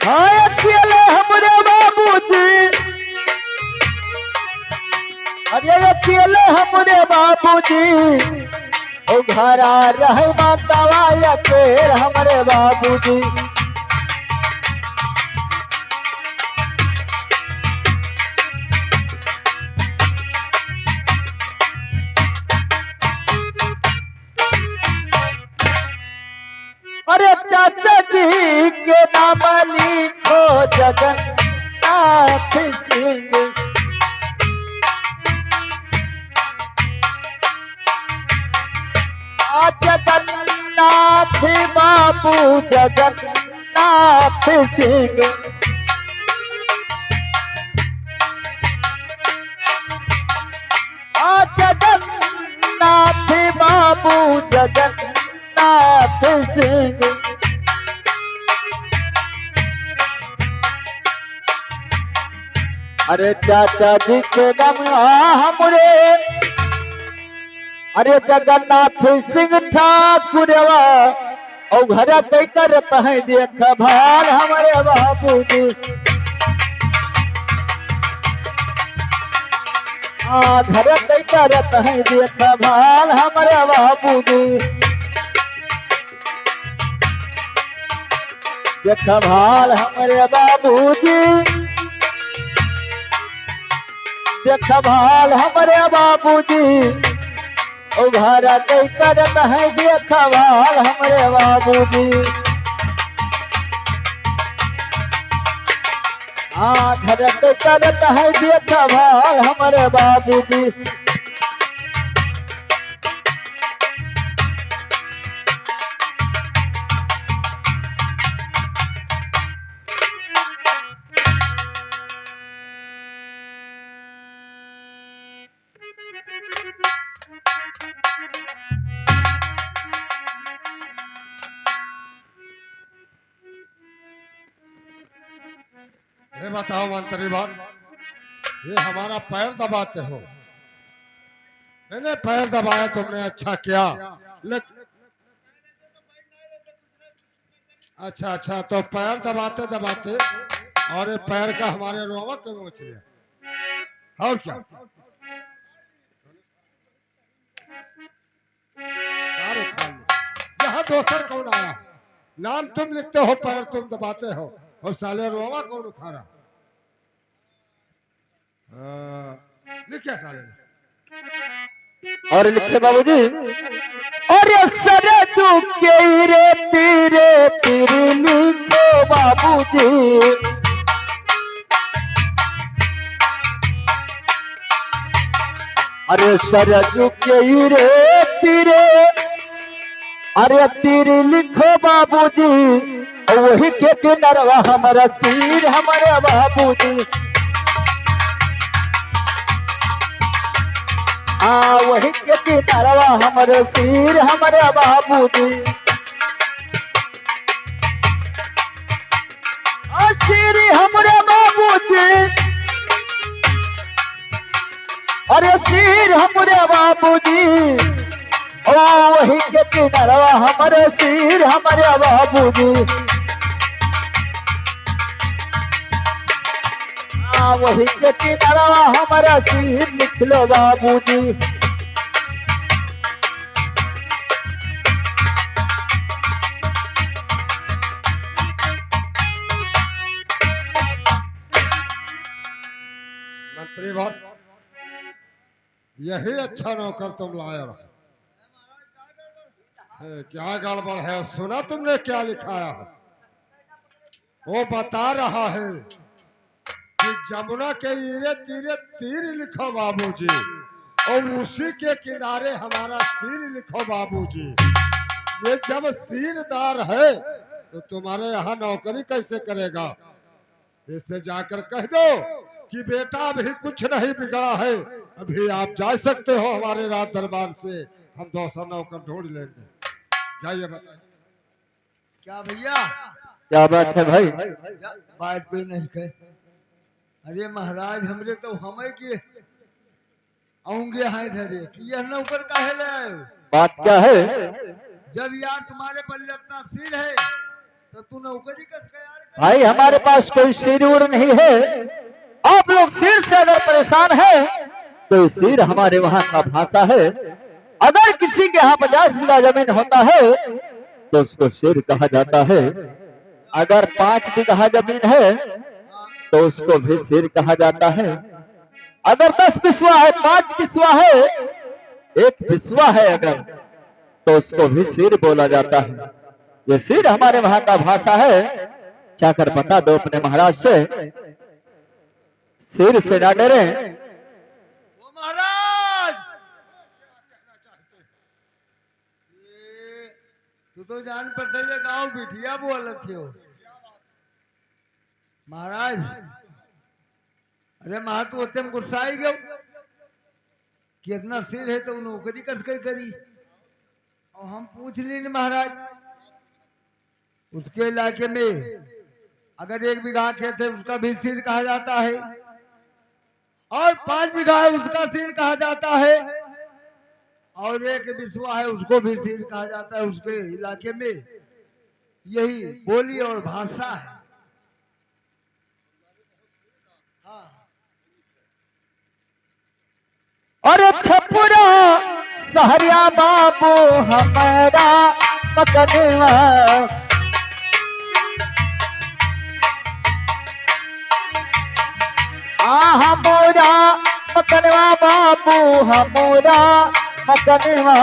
हाय अकेले हमरे बाबूजी, अरे अकेले हमरे बाबूजी, ओ घरा रहे मातावा अकेले हमरे बाबूजी। अरे चाचा जी के नाम लिखो जगन्नाथ सिंह, जगन्नाथ बाबू जगन्नाथ सिंह। जगन्नाथ बाबू जगन्नाथ सिंह। अरे चाचा जी के नाम हमरे, अरे जगन्नाथ सिंह ठाकुरवा, और घर कई करत है देख भाल हमारे बाबूजी। घर कई करत है देख भाल हमारे बाबूजी। देख भाल हमारे बाबूजी, देख भाल हमारे बाबूजी, ओ घर कई करत है देख भाल हमारे बाबूजी। घर कई करत है देख भाल हमारे बाबूजी। ये बताओ मंत्री बार, ये हमारा पैर दबाते हो? नहीं पैर दबाया तुमने, अच्छा किया। अच्छा अच्छा, तो पैर दबाते दबाते और ये पैर का हमारे रोवा क्यों नोच लिया? और क्या यहाँ दोसर कौन आया? नाम तुम लिखते हो, पैर तुम दबाते हो, और साले रोवा कौन उखा रहा? लिखे साले ने। और लिखे बाबूजी, अरे सर चुके रे तीरे तीरे लिखो बाबूजी। अरे सर चुके रे तीरे, अरे तीर लिखो बाबूजी, वही के किनारवा हमारा सिर हमारे बाबूजी। वही के किनारवा हमारे सिर हमारे बाबूजी। सिर हमारे बाबूजी, अरे सिर हमारे बाबूजी, वही के किनारवा हमारे सिर हमारे बाबूजी। वही के किनारवा हमारा सिर लिख लो बाबूजी। मंत्री बार, यही अच्छा नौकर तुम लाए रहो। क्या गड़बड़ है? सुना तुमने क्या लिखाया है? वो बता रहा है कि जमुना के इरे तीरे तीर लिखो बाबूजी, और उसी के किनारे हमारा सिर लिखो बाबूजी। ये जब सिरदार है तो तुम्हारे यहाँ नौकरी कैसे करेगा? इससे जाकर कह दो कि बेटा अभी कुछ नहीं बिगड़ा है, अभी आप जा सकते हो हमारे राज दरबार से, हम दूसरा नौकर ढूंढ लेंगे। जाइए बताइए। क्या भैया? क्या बात है भाई? बात कोई नहीं कहे। अरे महाराज, हमरे तो हमें की आऊंगे हैं धरे कि यह नौकर काहे ले आए? बात क्या है? जब यार तुम्हारे पर इतना सिर है तो तू नौकरी कर यार भाई हमारे पास कोई सिर उर नहीं है। आप लोग सिर से अगर परेशान है तो सिर हमारे वहां का भाषा है। अगर किसी के यहाँ 50 बीघा जमीन होता है तो उसको सिर कहा जाता है। अगर 5 बीघा जमीन है तो उसको भी सिर कहा जाता है। अगर 10 बिस्वा है, 5 बिस्वा है, 1 बिस्वा है अगर, तो उसको भी सिर बोला जाता है। ये सिर हमारे वहां का भाषा है। जाकर बता दो अपने महाराज से, सिर से ना डरे। वो महाराज, तू तो जान पड़ते ये गांव बिठिया बोल थियो महाराज। अरे महा तू अत्यम गुस्सा आई गयो कि इतना सिर है तो नौकरी कस कर करी। और हम पूछ ली न महाराज, उसके इलाके में अगर 1 बीघा खेत है उसका भी सिर कहा जाता है, और 5 बीघा है उसका सिर कहा जाता है, और 1 बिस्वा है उसको भी सिर कहा जाता है। उसके इलाके में यही बोली और भाषा है। हाँ। अरे छपुरा सहरिया बाबू हमारा मकनवा, हमारा मकनवा बाबू हमारा मकनवा।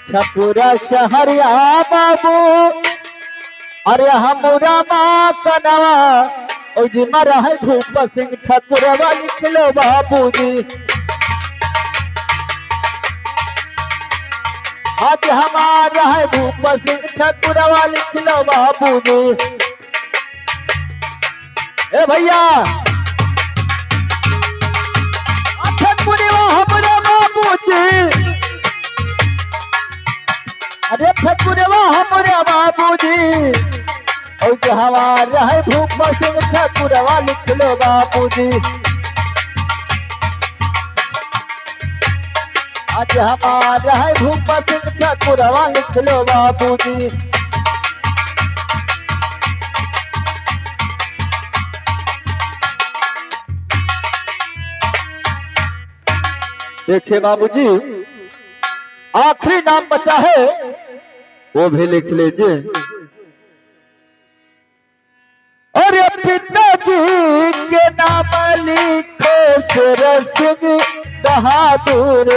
छपुरा शहरिया बाबू अरे हमारा मकनवा। और जी मरा है भूप सिंह ठाकुरवा, लिख लो बाबूजी। आज हमारा है भूप सिंह ठाकुरवा, लिख लो बाबूजी। ए भैया ठाकुरवा हमारा बाबूजी, अरे ठाकुरवा हमारा बाबूजी। और हमारा है भूप सिंह ठाकुरवा, लिख लो बाबूजी। आज हमारा है भूप सिंह ठाकुरवा, लिख लो बाबूजी। देखिए बाबूजी, आखिरी नाम बचा है वो भी लिख लीजिए। और पिताजी के नाम लिखो शेर सिंह बहादुर।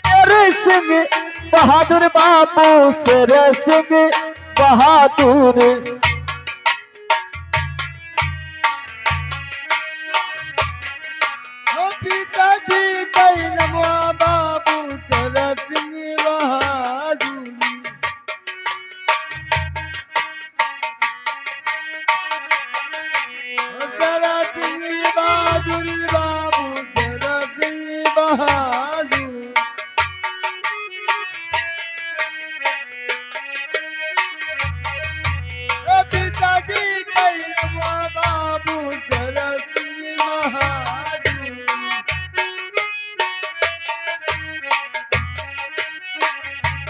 शेर सिंह बहादुर बाबू, शेर सिंह बहादुर। पिताजी कई नमवा बाबू तेरा सिंह बहादुर। तेरा सिंह बहादुर बाबू, तेरा सिंह बहादुर। पिताजी कई नमवा बाबू तेरा सिंह बहादुर।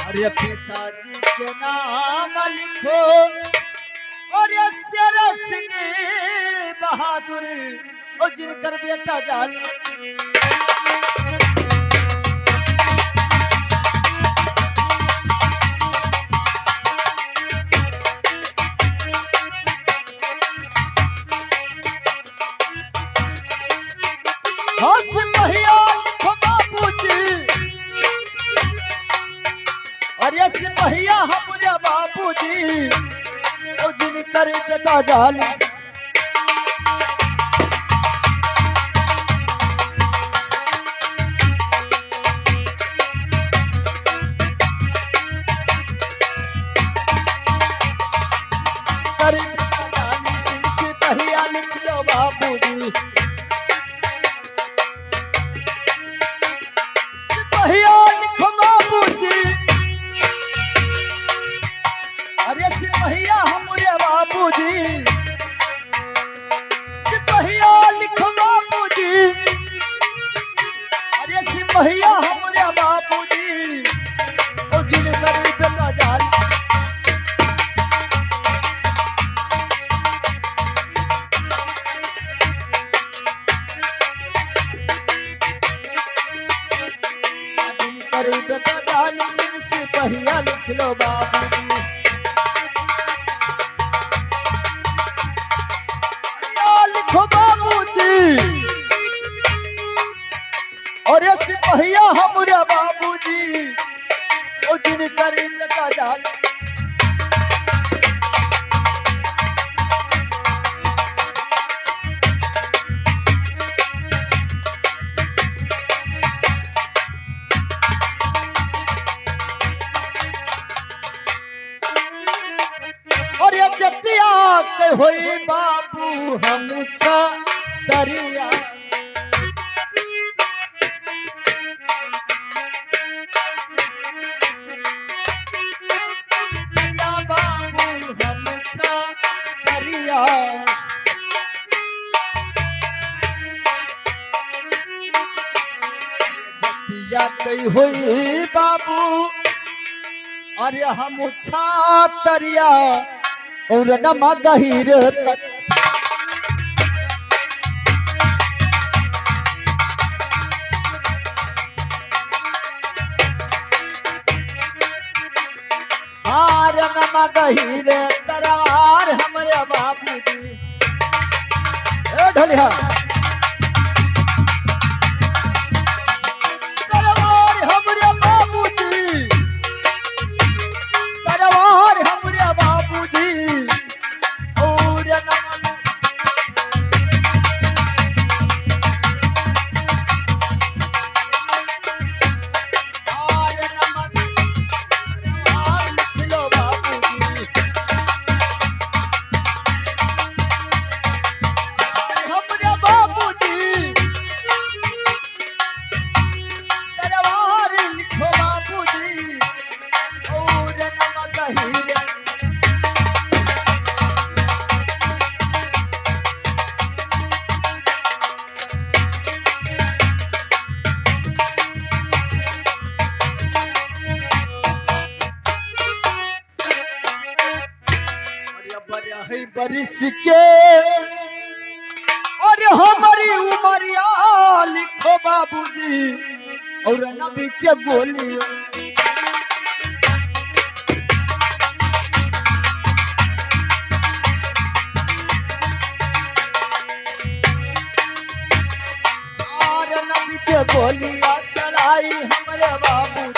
अरे पिताजी के नाम लिखो और ये शेर सिंह बहादुर, और जिनकर बेटा जाल। हाँ सिपहिया लिखो बाबूजी, और ये सिपहिया हमारे बाबूजी। और जिनकर बेटा जाल। सिपहिया लिख लो बाबूजी। सिपहिया लिखो बाबूजी। अरे सिपहिया हमारे बाबूजी। सिपहिया लिखो बाबूजी। सिपहिया हमरे बाबूजी ओ जिन गरीब का जान जिन गरीब का जान सिपहिया लिख लो बाबूजी या लिखो बाबूजी और ये सिपहिया हमरे बाबूजी ओ जिन गरीब का जान और ये जतिया के होई बाबू हम छा दरिया या बाबू हम छा दरिया जतिया के होई बाबू अरे हम छा दरिया और नमा गहीर हार नमा गहीर तरार हमरे बाबूजी ए ढोलिया तरार हमरे बाबूजी तरार हमरे बाबूजी और नमा हार नमा तरार लिख लो बाबूजी हमरे बाबूजी तरार लिखो बाबूजी और नमा गहीर बरिस के और हमारी उमरिया लिखो बाबूजी और न बीच बोली और न बीच बोलिया चलाई हमरे बाबू